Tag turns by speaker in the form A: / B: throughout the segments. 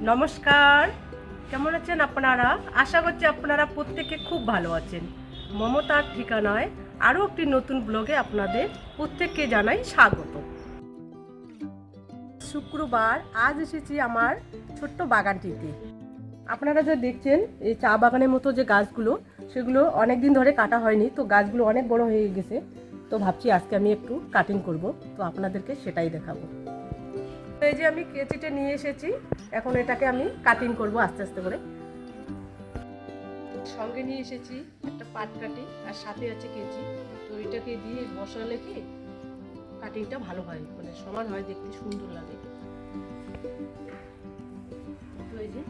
A: নমস্কার, কেমন আছেন আপনারা? আশা করছি আপনারা প্রত্যেকে খুব ভালো আছেন। মমতার ঠিকানায় আরও একটি নতুন ব্লগে আপনাদের প্রত্যেককে জানাই স্বাগত। শুক্রবার আজ এসেছি আমার ছোট্ট বাগানটিতে। আপনারা যে দেখছেন এই চা বাগানের মতো যে গাছগুলো, সেগুলো অনেক দিন ধরে কাটা হয়নি, তো গাছগুলো অনেক বড় হয়ে গেছে। তো ভাবছি আজকে আমি একটু কাটিং করব, তো আপনাদেরকে সেটাই দেখাবো। এই যে আমি কেচিটা নিয়ে এসেছি, এখন এটাকে আমি কাটিং করব আস্তে আস্তে করে। সঙ্গে নিয়ে এসেছি একটা পাটকাঠি আর সাথে আছে কেচি। তো এটাকে দিয়ে বসালে কি কাটিংটা ভালো হয়, মানে সমান হয়, দেখতে সুন্দর লাগে। তো এই যে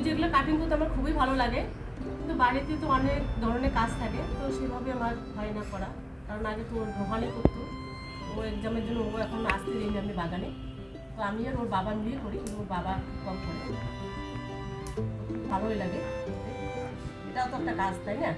A: যেগুলো কাটিং করতে আমার খুবই ভালো লাগে, কিন্তু বাড়িতে তো অনেক ধরনের কাজ থাকে, তো সেভাবে আমার হয় না করা। কারণ আগে তো রোহানি করতো, ও এক্সামের জন্য ও এখন আসতে দিইনি আমি বাগানে। তো আমি আর ওর বাবা মিলিয়ে করি, কিন্তু ওর বাবা কম করে। ভালোই লাগে, এটাও তো একটা কাজ, তাই না?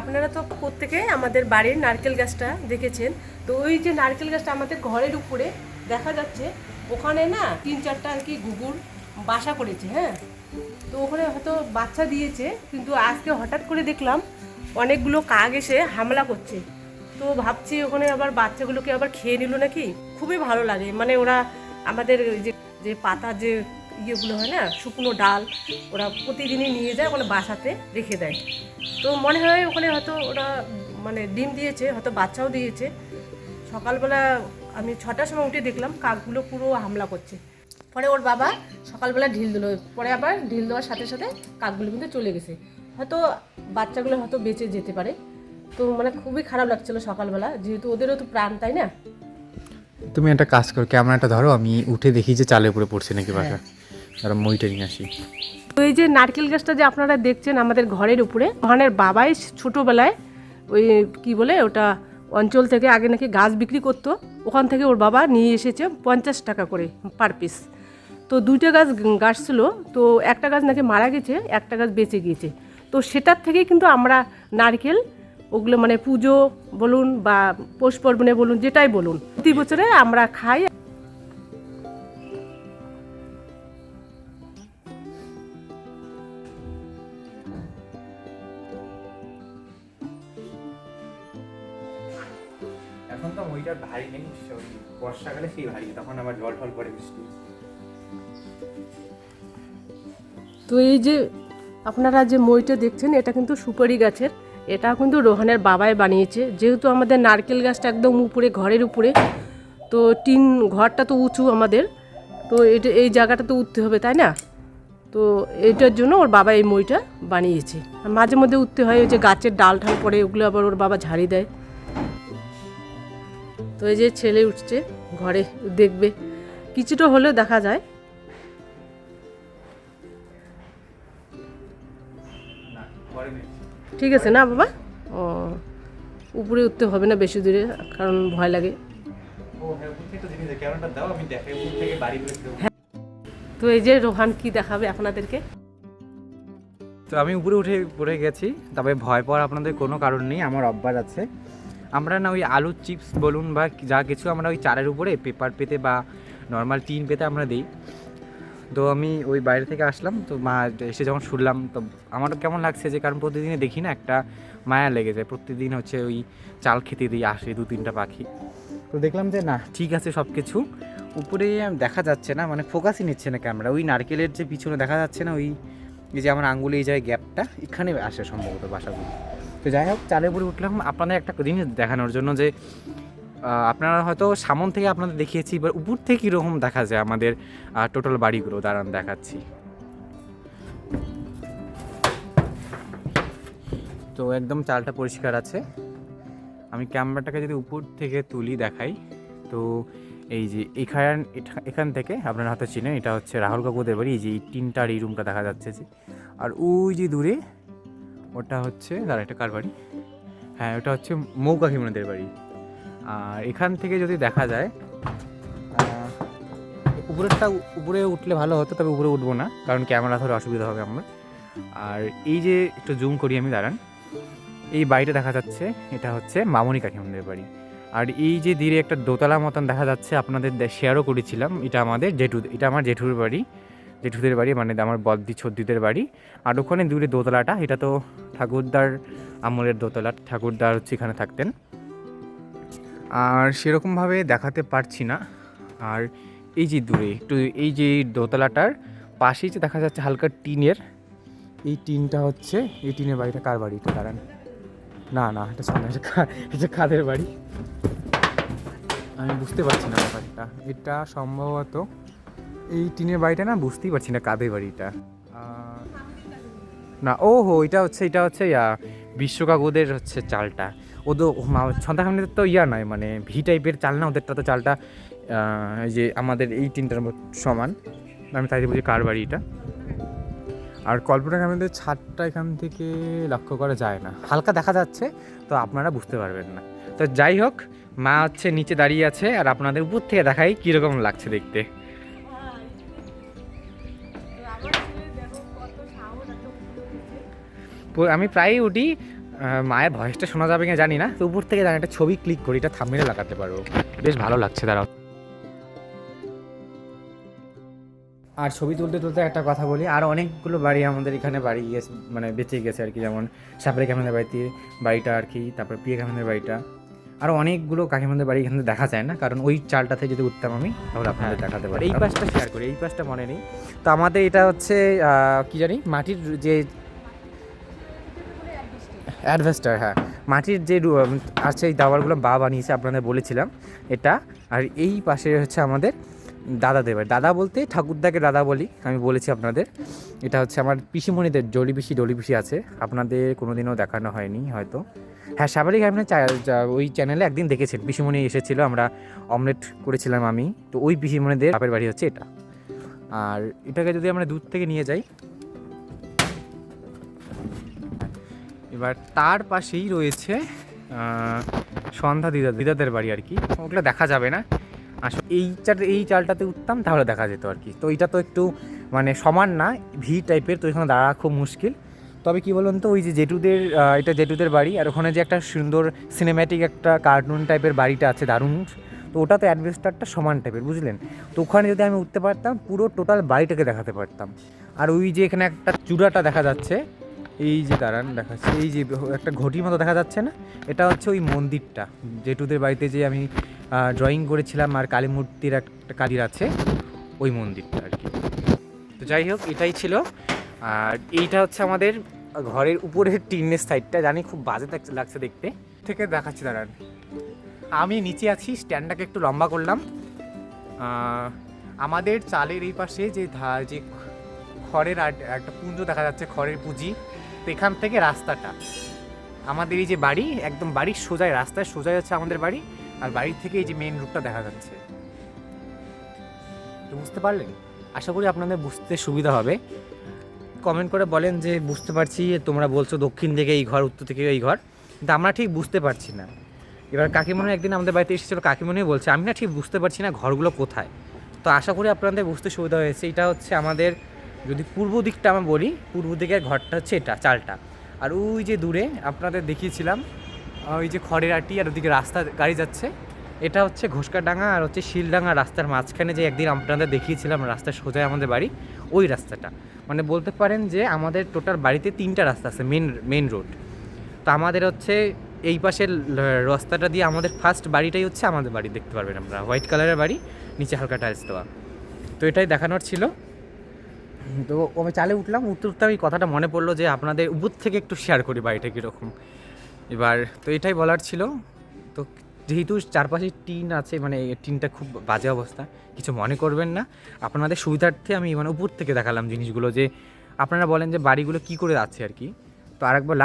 A: আপনারা তো প্রত্যেকে আমাদের বাড়ির নারকেল গাছটা দেখেছেন। তো ওই যে নারকেল গাছটা আমাদের ঘরের উপরে দেখা যাচ্ছে, ওখানে না 3-4টা আর কি ঘুঘুর বাসা করেছে। হ্যাঁ, তো ওখানে হয়তো বাচ্চা দিয়েছে, কিন্তু আজকে হঠাৎ করে দেখলাম অনেকগুলো কাক এসে হামলা করছে। তো ভাবছি ওখানে আবার বাচ্চাগুলোকে আবার খেয়ে নিল নাকি। খুবই ভালো লাগে, মানে ওরা আমাদের যে যে পাতা যে ইয়েগুলো হয় না, শুকনো ডাল, ওরা প্রতিদিনই নিয়ে যায় ওখানে বাসাতে রেখে দেয়। তো মনে হয় ওখানে হয়তো ওরা মানে ডিম দিয়েছে, হয়তো বাচ্চাও দিয়েছে। সকালবেলা আমি 6টার সময় উঠে দেখলাম কাকগুলো পুরো হামলা করছে। পরে ওর বাবা সকালবেলা ঢিল দিল, পরে আবার ঢিল দেওয়ার সাথে সাথে কাকগুলো কিন্তু চলে গেছে। হয়তো বাচ্চাগুলো হয়তো বেঁচে যেতে পারে। তো মানে খুবই খারাপ লাগছিল সকালবেলা, যেহেতু ওদেরও তো প্রাণ, তাই না?
B: তুমি একটা কাজ করো, ক্যামেরাটা ধরো, আমি উঠে দেখি যে চালের উপরে পড়ছে নাকি বাসা। আর মইটা নিয়ে আসি।
A: তো এই যে নারকেল গাছটা যে আপনারা দেখছেন আমাদের ঘরের উপরে, ওখানের বাবাই ছোটোবেলায় ওই কি বলে ওটা অঞ্চল থেকে আগে নাকি গাছ বিক্রি করতো, ওখান থেকে ওর বাবা নিয়ে এসেছে 50 টাকা করে পার পিস। তো 2টা গাছ ছিল, তো একটা গাছ নাকি মারা গেছে, একটা গাছ বেঁচে গিয়েছে। তো সেটার থেকেই কিন্তু আমরা নারকেল ওগুলো মানে পুজো বলুন বা পৌষ পার্বণে বলুন, যেটাই বলুন, প্রতি বছরে আমরা খাই।
B: এখন তো মইটা ভারী নেই, বর্ষাকালে সেই ভারী, তখন আবার জল টল পড়ে বৃষ্টি।
A: তো এই যে আপনারা যে মইটা দেখছেন, এটা কিন্তু সুপারি গাছের, এটা কিন্তু রোহানের বাবাই বানিয়েছে। যেহেতু আমাদের নারকেল গাছটা একদম উপরে, ঘরের উপরে, তো টিন ঘরটা তো উঁচু আমাদের, তো এটা এই জায়গাটা তো উঠতে হবে, তাই না? তো এইটার জন্য ওর বাবা এই মইটা বানিয়েছে। আর মাঝে মধ্যে উঠতে হয়, ওই যে গাছের ডাল ঠাল পড়ে, ওগুলো আবার ওর বাবা ঝাড়ি দেয়। তো এই যে ছেলে উঠছে ঘরে, দেখবে কিছুটা হলেও দেখা যায়। ঠিক আছে না বাবা? ও, উপরে উঠতে হবে না বেশি দূরে, কারণ ভয় লাগে। তো এই যে রোহান কি দেখাবে আপনাদেরকে।
B: তো আমি উপরে উঠে পড়ে গেছি, তবে ভয় পাওয়ার আপনাদের কোনো কারণ নেই, আমার অভ্যাস আছে। আমরা না ওই আলুর চিপস বলুন বা যা কিছু, আমরা ওই চালের উপরে পেপার পেতে বা নর্মাল টিন পেতে আমরা দিই। তো আমি ওই বাইরে থেকে আসলাম, তো মা এসে যখন শুনলাম তো আমারও কেমন লাগছে, যে কারণ প্রতিদিনে দেখি না, একটা মায়া লেগে যায়। প্রতিদিন হচ্ছে ওই চাল খেতে দিই, আসে 2-3টা পাখি। তো দেখলাম যে না, ঠিক আছে সব কিছু। উপরে দেখা যাচ্ছে না, মানে ফোকাসই নিচ্ছে না ক্যামেরা। ওই নারকেলের যে পিছনে দেখা যাচ্ছে না, ওই যে আমার আঙ্গুলে এই জায়গায় গ্যাপটা, এখানে আসে সম্ভবত বাসাগুলো। তো যাই হোক, চালের উপরে উঠলাম আপনাদের একটা জিনিস দেখানোর জন্য, যে আপনারা হয়তো সামন থেকে আপনাদের দেখিয়েছি, এবার উপর থেকে কীরকম দেখা যায় আমাদের টোটাল বাড়িগুলো। দাঁড়ান দেখাচ্ছি। তো একদম চালটা পরিষ্কার আছে। আমি ক্যামেরাটাকে যদি উপর থেকে তুলি দেখাই, তো এই যে এখান থেকে আপনারা হয়তো চিনেন, এটা হচ্ছে রাহুল কাকুদের বাড়ি। এই যে এই টিনটার এই রুমটা দেখা যাচ্ছে যে, আর ওই যে দূরে ওটা হচ্ছে, দাঁড়া এটা কার বাড়ি? হ্যাঁ, ওটা হচ্ছে মৌ কাকিমাদের বাড়ি। আর এখান থেকে যদি দেখা যায়, উপরে উঠলে ভালো হতো, তবে উপরে উঠবো না, কারণ ক্যামেরা ধরে অসুবিধা হবে আমার। আর এই যে একটু জুম করি আমি, দাঁড়ান, এই বাড়িটা দেখা যাচ্ছে, এটা হচ্ছে মামনি কাকিমাদের বাড়ি। আর এই যে ধীরে একটা দোতলা মতন দেখা যাচ্ছে, আপনাদের শেয়ারও করেছিলাম, এটা আমার জেঠুর বাড়ি, জেঠুদের বাড়ি, মানে আমার বদ্দি ছদ্দিদের বাড়ি। আর ওখানে দূরে দোতলাটা, এটা তো ঠাকুরদার আমলের দোতলা, ঠাকুরদার হচ্ছে এখানে থাকতেন। আর সেরকমভাবে দেখাতে পারছি না। আর এই যে দূরে একটু, এই যে দোতলাটার পাশেই যে দেখা যাচ্ছে হালকা টিনের, এই টিনটা হচ্ছে, এই টিনের বাড়িটা কার বাড়ি? এটা দাঁড়ান, না এটা সামনে, এটা কাদের বাড়ি আমি বুঝতে পারছি না ব্যাপারটা। এটা সম্ভবত এই টিনের বাড়িটা না, বুঝতেই পারছি না কাদের বাড়িটা। না, এটা হচ্ছে বিশ্বকাকুদের হচ্ছে চালটা। ওদের সন্তানদের তো নয়, মানে ভি টাইপের চাল না, ওদেরটা তো চালটা এই যে আমাদের এই টিনটার সমান। আমি তাই বলছি কার বাড়ি এটা। আর কল্পনা আমাদের ছাদটা এখান থেকে লক্ষ্য করা যায় না, হালকা দেখা যাচ্ছে, তো আপনারা বুঝতে পারবেন না। তো যাই হোক, মা হচ্ছে নিচে দাঁড়িয়ে আছে, আর আপনাদের উপর থেকে দেখাই কীরকম লাগছে দেখতে। আমি প্রায়ই উঠি, মায়ের ভয়েসটা শোনা যাবে কিনা জানি না, তো উপর থেকে একটা ছবি ক্লিক করি, এটা থাম্বনেলে লাগাতে পারবো, বেশ ভালো লাগছে। দাঁড়াও। আর ছবি তুলতে তুলতে একটা কথা বলি, আর অনেকগুলো বাড়ি আমাদের এখানে বাড়ি গিয়েছে, মানে বেঁচে গেছে আর কি, যেমন সাপড়ি কাকিমাদের বাড়িটা আর কি, তারপর প্রিয়া কাকিমাদের বাড়িটা, আরও অনেকগুলো কাকিমাদের বাড়ি এখানে দেখা যায় না, কারণ ওই চালটাতে যদি উঠতাম আমি, তাহলে আপনাদের দেখাতে পারি। এই পাশটা শেয়ার করি, এই পাশটা মনে নেই। তো আমাদের এটা হচ্ছে কি জানি, মাটির যে অ্যাডভেস্টার, হ্যাঁ, মাটির যে আছে, এই দাওয়ারগুলো বানিয়েছে, আপনাদের বলেছিলাম এটা। আর এই পাশে হচ্ছে আমাদের দাদাদের বাড়ি, দাদা বলতে ঠাকুরদাকে দাদা বলি, আমি বলেছি আপনাদের। এটা হচ্ছে আমার পিসিমণিদের ডলি পিসি আছে, আপনাদের কোনোদিনও দেখানো হয়নি হয়তো। হ্যাঁ, স্বাভাবিক, আপনি ওই চ্যানেলে একদিন দেখেছেন, পিসিমণি এসেছিলো, আমরা অমলেট করেছিলাম আমি, তো ওই পিসিমণিদের বাপের বাড়ি হচ্ছে এটা। আর এটাকে যদি আমরা দূর থেকে নিয়ে যাই, এবার তার পাশেই রয়েছে সন্ধ্যা দিদাদের বাড়ি আর কি, ওগুলো দেখা যাবে না। আসলে এই চালটাতে উঠতাম তাহলে দেখা যেত আর কি। তো এটা তো একটু মানে সমান না, ভি টাইপের, তো এখানে দাঁড়া খুব মুশকিল। তবে কি বলুন তো, ওই যে এটা জেঠুদের বাড়ি, আর ওখানে যে একটা সুন্দর সিনেম্যাটিক একটা কার্টুন টাইপের বাড়িটা আছে, দারুণ, তো ওটা তো অ্যাডভেস্টারটা সমান টাইপের, বুঝলেন? তো ওখানে যদি আমি উঠতে পারতাম, পুরো টোটাল বাড়িটাকে দেখাতে পারতাম। আর ওই যে এখানে একটা চূড়াটা দেখা যাচ্ছে, এই যে দাঁড়ান দেখাচ্ছে, এই যে একটা ঘটির মতো দেখা যাচ্ছে না, এটা হচ্ছে ওই মন্দিরটা, জেঠুদের বাড়িতে যে আমি ড্রয়িং করেছিলাম, আর কালী মূর্তির একটা কালির আছে, ওই মন্দিরটা আর কি। তো যাই হোক, এটাই ছিল। আর এইটা হচ্ছে আমাদের ঘরের উপরের টিনের সাইডটা, জানি খুব বাজে লাগছে দেখতে, থেকে দেখাচ্ছি দাঁড়ান। আমি নিচে আছি, স্ট্যান্ডটাকে একটু লম্বা করলাম। আমাদের চালের এই পাশে যে খড়ের একটা পুঞ্জ দেখা যাচ্ছে, খড়ের পুঁজি, তো এখান থেকে রাস্তাটা আমাদের এই যে বাড়ি, একদম বাড়ির সোজাই, রাস্তায় সোজাই হচ্ছে আমাদের বাড়ি, আর বাড়ির থেকে এই যে মেন রোডটা দেখা যাচ্ছে। তো বুঝতে পারলেন? আশা করি আপনাদের বুঝতে সুবিধা হবে। কমেন্ট করে বলেন যে বুঝতে পারছি, তোমরা বলছো দক্ষিণ থেকে এই ঘর, উত্তর থেকে এই ঘর, কিন্তু আমরা ঠিক বুঝতে পারছি না। এবার কাকিমণি একদিন আমাদের বাড়িতে এসেছিলো, কাকিমণিও বলছে আমি না ঠিক বুঝতে পারছি না ঘরগুলো কোথায়। তো আশা করি আপনাদের বুঝতে সুবিধা হয়েছে। এটা হচ্ছে আমাদের, যদি পূর্ব দিকটা আমি বলি, পূর্ব দিকের ঘরটা হচ্ছে এটা, চালটা। আর ওই যে দূরে আপনাদের দেখিয়েছিলাম, ওই যে খড়ের আটি, আর ওদিকে রাস্তা গাড়ি যাচ্ছে, এটা হচ্ছে ঘোষকাডাঙ্গা আর হচ্ছে শিলডাঙ্গা রাস্তার মাঝখানে যে একদিন আপনাদের দেখিয়েছিলাম রাস্তার সোজায় আমাদের বাড়ি, ওই রাস্তাটা। মানে বলতে পারেন যে আমাদের টোটাল বাড়িতে 3টা রাস্তা আছে, মেন রোড। তো আমাদের হচ্ছে এই পাশের রাস্তাটা দিয়ে আমাদের ফার্স্ট বাড়িটাই হচ্ছে আমাদের বাড়ি, দেখতে পারবেন আমরা, হোয়াইট কালারের বাড়ি, নিচে হালকা টাইলস দেওয়া। তো এটাই দেখানোর ছিল। তো আমি চালে উঠলাম, উঠতে উঠতে এই কথাটা মনে পড়লো যে আপনাদের উপর থেকে একটু শেয়ার করি বাড়িটা কীরকম। এবার তো এটাই বলার ছিল। তো যেহেতু চারপাশে টিন আছে, মানে টিনটা খুব বাজে অবস্থা, কিছু মনে করবেন না, আপনাদের সুবিধার্থে আমি মানে উপর থেকে দেখালাম জিনিসগুলো, যে আপনারা বলেন যে বাড়িগুলো কী করে আছে আর কি। তো আরেকবার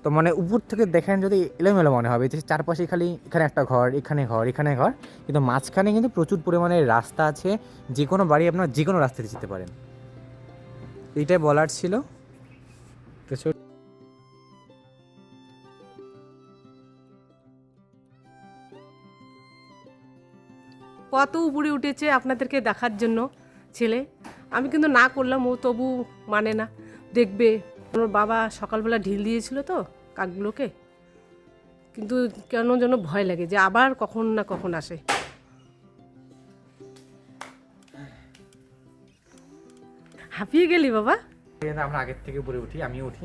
B: তো মানে উপর থেকে দেখেন যদি এলোমেলো মনে হবে যে চারপাশে খালি এখানে একটা ঘর, এখানে ঘর, এখানে ঘর, কিন্তু মাঝখানে কিন্তু প্রচুর পরিমাণে রাস্তা আছে, যে কোনো বাড়ি আপনার যে কোনো রাস্তাতে যেতে পারেন। এইটাই বলার ছিল। তো
A: কত উপরে উঠেছে আপনাদেরকে দেখার জন্য ছেলে, আমি কিন্তু না করলাম, ও তবু মানে না, দেখবে। ওর বাবা সকালবেলা ঢিল দিয়েছিল তো কাকগুলোকে, কিন্তু কেন যেন ভয় লাগে যে আবার কখন না কখন আসে। হাঁপিয়ে গেলি বাবা?
B: আমরা আগের থেকে উপরে উঠি, আমিও উঠি।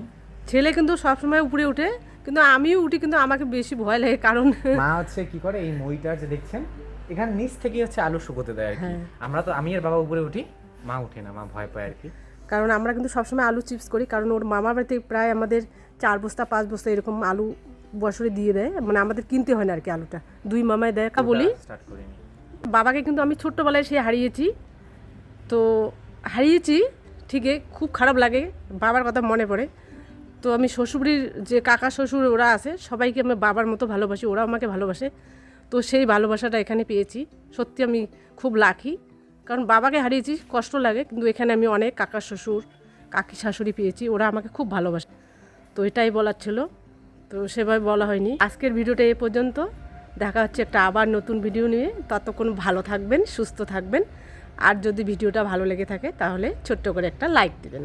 A: ছেলে কিন্তু সবসময় উপরে উঠে, কিন্তু আমিও উঠি, কিন্তু আমাকে বেশি ভয় লাগে, কারণ
B: মা হচ্ছে কি করে, এই মইটা যে দেখছেন এখানে নিচ থেকে হচ্ছে আলু শুকোতে দেয় আর কি।
A: হ্যাঁ।
B: আমরা তো, আমি আর বাবা উপরে উঠি, মা উঠে না, মা ভয় পায় আর কি।
A: কারণ আমরা কিন্তু সবসময় আলু চিপস করি, কারণ ওর মামার বাড়িতে প্রায় আমাদের 4 বস্তা 5 বস্তা এরকম আলু বছরে দিয়ে দেয়, মানে আমাদের কিনতে হয় না আর কি আলুটা, 2 মামায় দেয়। বলি
B: স্টার্ট করিনি।
A: বাবাকে কিন্তু আমি ছোট্টবেলায় সে হারিয়েছি, তো হারিয়েছি ঠিকই, খুব খারাপ লাগে, বাবার কথা মনে পড়ে। তো আমি শ্বশুরবাড়ির যে কাকা শ্বশুর ওরা আছে, সবাইকে আমি বাবার মতো ভালোবাসি, ওরা আমাকে ভালোবাসে। তো সেই ভালোবাসাটা এখানে পেয়েছি, সত্যি আমি খুব লাকি, কারণ বাবাকে হারিয়েছি, কষ্ট লাগে, কিন্তু এখানে আমি অনেক কাকা শ্বশুর, কাকি শাশুড়ি পেয়েছি, ওরা আমাকে খুব ভালোবাসে। তো এটাই বলার ছিল, তো সেভাবে বলা হয়নি। আজকের ভিডিওটা এ পর্যন্ত, দেখা হচ্ছে একটা আবার নতুন ভিডিও নিয়ে। ততক্ষণ ভালো থাকবেন, সুস্থ থাকবেন, আর যদি ভিডিওটা ভালো লেগে থাকে তাহলে ছোট্ট করে একটা লাইক দেবেন।